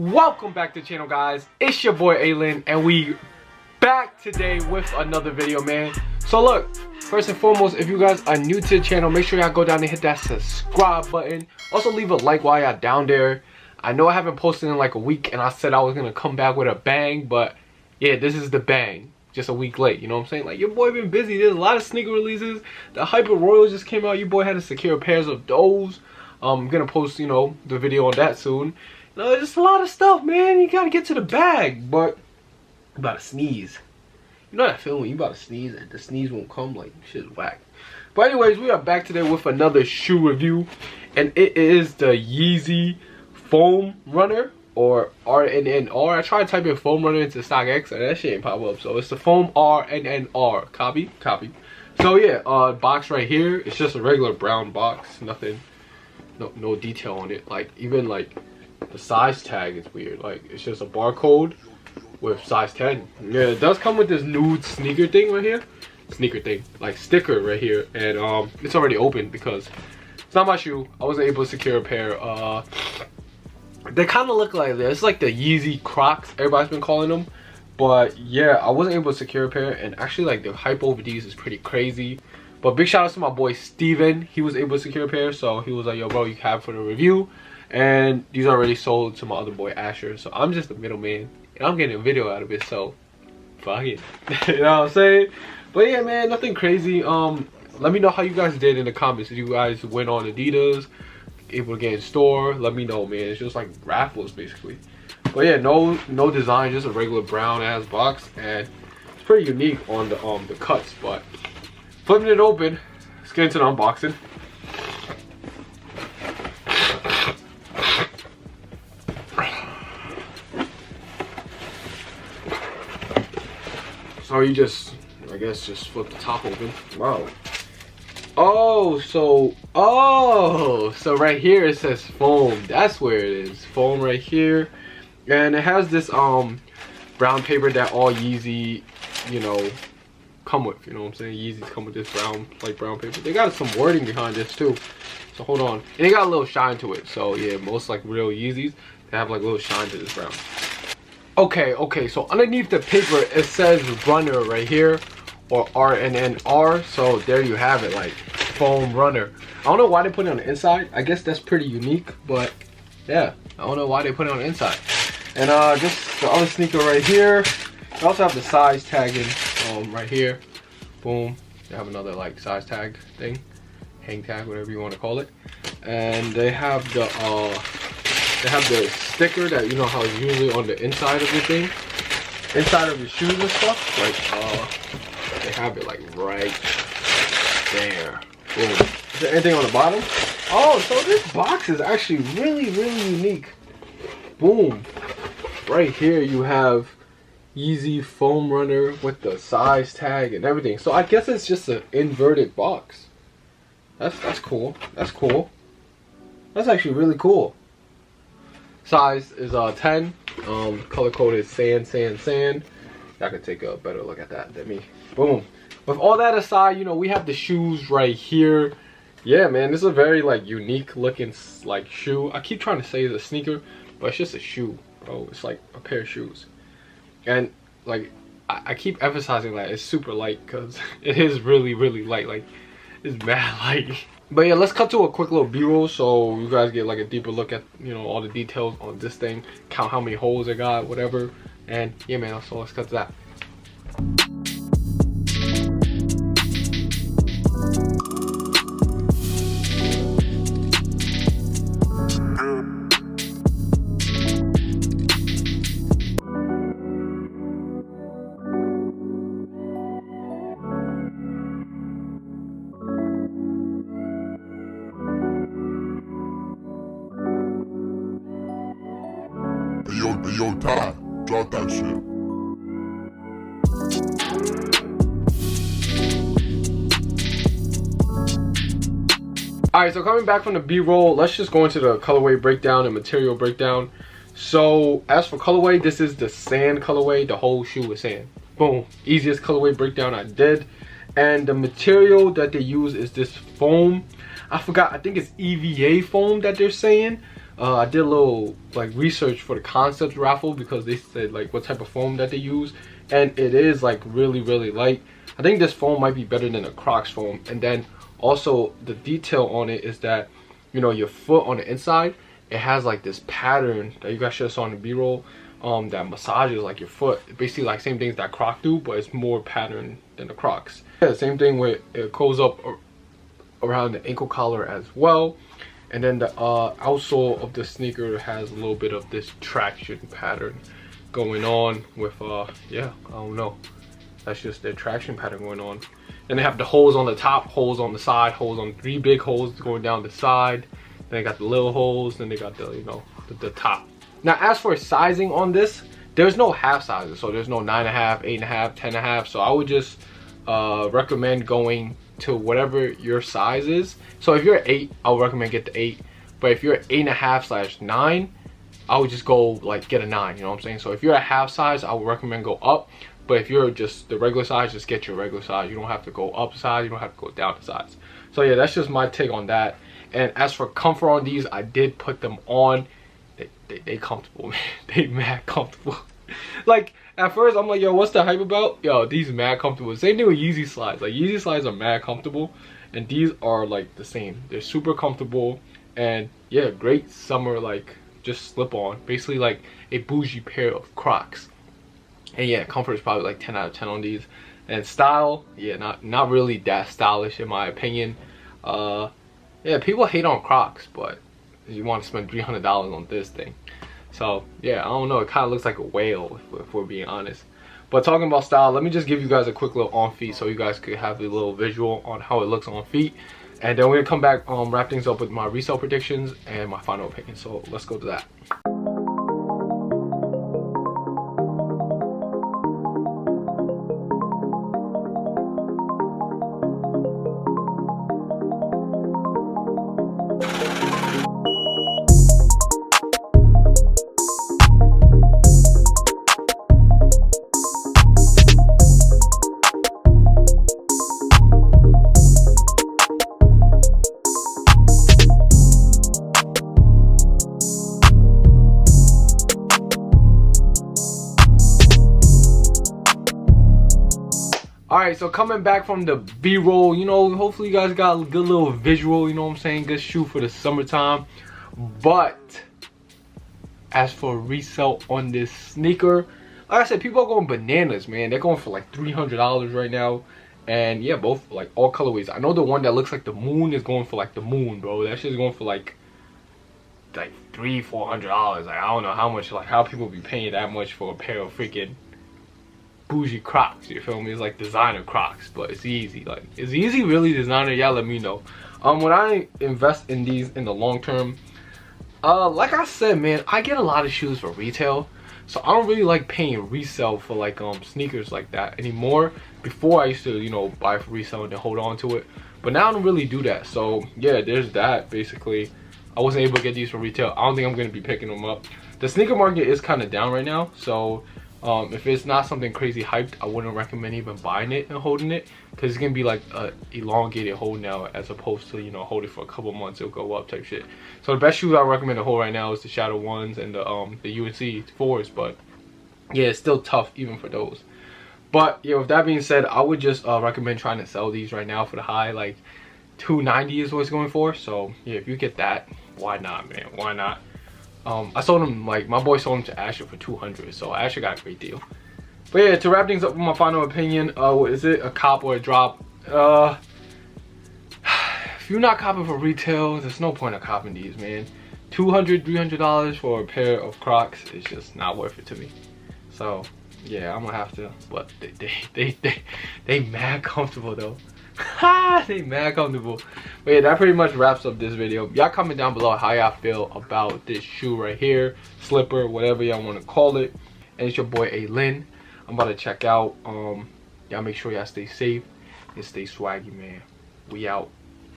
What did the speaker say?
Welcome back to the channel, guys. It's your boy ALin, and we back today with another video, man. So look, first and foremost, if you guys are new to the channel, make sure y'all go down and hit that subscribe button. Also leave a like while y'all down there. I know I haven't posted in like a week, and I said I was gonna come back with a bang, but yeah, this is the bang. Just a week late, you know what I'm saying? Like, your boy been busy. There's a lot of sneaker releases. The Hyper Royals just came out. Your boy had to secure pairs of those. I'm gonna post, you know, the video on that soon. You know, just a lot of stuff, man. You gotta get to the bag. But you about to sneeze. You know that feeling when you about to sneeze and the sneeze won't come? Like, shit's whack. But anyways, we are back today with another shoe review, and it is the Yeezy Foam Runner, or Rnnr. I tried to type in Foam Runner into StockX and that shit ain't pop up. So it's the Foam Rnnr. Copy. So yeah, box right here. It's just a regular brown box. Nothing, no detail on it. Like, even like the size tag is weird. Like, it's just a barcode with size 10. Yeah, it does come with this nude sneaker thing right here. Like sticker right here, and it's already open because it's not my shoe. I wasn't able to secure a pair. They kind of look like this. It's like the Yeezy Crocs everybody's been calling them. But yeah, I wasn't able to secure a pair, and actually like the hype over these is pretty crazy. But big shout out to my boy Steven. He was able to secure a pair, so he was like, yo bro, you can have for the review. And these are already sold to my other boy Asher, so I'm just the middleman, and I'm getting a video out of it, so fuck it. You know what I'm saying? But yeah, man, nothing crazy. Let me know how you guys did in the comments. If you guys went on Adidas, able to get in store, let me know, man. It's just like raffles basically. But yeah, no design, just a regular brown ass box, and it's pretty unique on the cuts. But flipping it open, let's get into the unboxing. So you just, I guess, just flip the top open. Wow. So right here it says foam. That's where it is. Foam right here. And it has this brown paper that all Yeezy, you know, come with. You know what I'm saying? Yeezys come with this brown paper. They got some wording behind this too. So hold on. And they got a little shine to it. So yeah, most like real Yeezys, they have like a little shine to this brown. Okay, so underneath the paper it says Rnnr right here, or Rnnr. So there you have it, like Foam Rnnr. I don't know why they put it on the inside. I guess that's pretty unique, but yeah, I don't know why they put it on the inside. And just the other sneaker right here. They also have the size tagging right here. Boom. They have another like size tag thing, hang tag, whatever you want to call it. And they have the sticker that, you know how it's usually on the inside of your thing, inside of your shoes and stuff. Like they have it like right there. Boom. Is there anything on the bottom? Oh, so this box is actually really unique. Boom. Right here you have Yeezy Foam Rnnr with the size tag and everything. So I guess it's just an inverted box. That's cool. That's cool. That's actually really cool. Size is 10. Color code is sand. Y'all can take a better look at that than me. Boom. With all that aside, you know, we have the shoes right here. Yeah, man, this is a very like unique looking like shoe. I keep trying to say it's a sneaker, but it's just a shoe, bro. It's like a pair of shoes. And like I keep emphasizing that it's super light, because it is really light. Like, it's mad light. But yeah, let's cut to a quick little b-roll so you guys get like a deeper look at, you know, all the details on this thing, count how many holes it got, whatever. And yeah, man, so let's cut to that. Yo, Ty, drop that shit. Alright, so coming back from the b-roll, let's just go into the colorway breakdown and material breakdown. So as for colorway, this is the sand colorway. The whole shoe is sand. Boom. Easiest colorway breakdown I did. And the material that they use is this foam. I forgot, I think it's EVA foam that they're saying. I did a little like research for the concept raffle because they said like what type of foam that they use, and it is like really light. I think this foam might be better than a Crocs foam. And then also the detail on it is that, you know, your foot on the inside, it has like this pattern that you guys should have saw in the B-roll, that massages like your foot. Basically like same things that Croc do, but it's more pattern than the Crocs. Yeah, same thing where it goes up around the ankle collar as well. And then the outsole of the sneaker has a little bit of this traction pattern going on with yeah, I don't know, that's just their traction pattern going on. And they have the holes on the top, holes on the side, holes on 3 big holes going down the side. Then they got the little holes, then they got the, you know, the top. Now as for sizing on this, there's no half sizes, so there's no 9.5, 8.5, 10.5. So I would just recommend going to whatever your size is. So if you're 8, I would recommend get the 8. But if you're 8.5/9, I would just go like get a 9, you know what I'm saying? So if you're a half size, I would recommend go up. But if you're just the regular size, just get your regular size. You don't have to go up size, you don't have to go down size. So yeah, that's just my take on that. And as for comfort on these, I did put them on. They comfortable, man. They mad comfortable. Like at first I'm like, yo, what's the hype about? Yo, these mad comfortable. Same thing with Yeezy slides. Like Yeezy slides are mad comfortable, and these are like the same. They're super comfortable, and yeah, great summer like just slip on. Basically like a bougie pair of Crocs. And yeah, comfort is probably like 10 out of 10 on these. And style, yeah, not really that stylish in my opinion. Yeah, people hate on Crocs, but you want to spend $300 on this thing. So yeah, I don't know, it kind of looks like a whale if we're being honest. But talking about style, let me just give you guys a quick little on feet so you guys could have a little visual on how it looks on feet. And then we're gonna come back, wrap things up with my resale predictions and my final opinion. So let's go to that. Alright, so coming back from the B-roll, you know, hopefully you guys got a good little visual, you know what I'm saying? Good shoe for the summertime. But as for resale on this sneaker, like I said, people are going bananas, man. They're going for like $300 right now. And yeah, both like all colorways. I know the one that looks like the moon is going for like the moon, bro. That shit's going for like $300-400. Like I don't know how much, like how people be paying that much for a pair of freaking bougie Crocs, you feel me? It's like designer Crocs, but it's Yeezy. Like, is Yeezy really designer? Y'all let me know. When I invest in these in the long term, like I said, man, I get a lot of shoes for retail, so I don't really like paying resale for like sneakers like that anymore. Before I used to, you know, buy for resale and then hold on to it, but now I don't really do that. So yeah, there's that. Basically, I wasn't able to get these for retail. I don't think I'm gonna be picking them up. The sneaker market is kind of down right now, so if it's not something crazy hyped, I wouldn't recommend even buying it and holding it, because it's gonna be like a elongated hold now, as opposed to, you know, hold it for a couple months, it'll go up type shit. So the best shoes I recommend to hold right now is the Shadow 1s and the UNC 4s, but yeah, it's still tough even for those. But yeah, with that being said, I would just recommend trying to sell these right now for the high. Like $290 is what it's going for. So yeah, if you get that, why not, man? Why not? I sold them, like my boy sold them to Asher for $200, so Asher got a great deal. But yeah, to wrap things up with my final opinion, is it a cop or a drop? If you're not copping for retail, there's no point of copping these, man. $200-300 for a pair of Crocs is just not worth it to me. So yeah, I'm gonna have to. But they mad comfortable though. They mad comfortable. But yeah, that pretty much wraps up this video. Y'all comment down below how y'all feel about this shoe right here, slipper, whatever y'all want to call it. And it's your boy ALin. I'm about to check out. Y'all make sure y'all stay safe and stay swaggy, man. We out.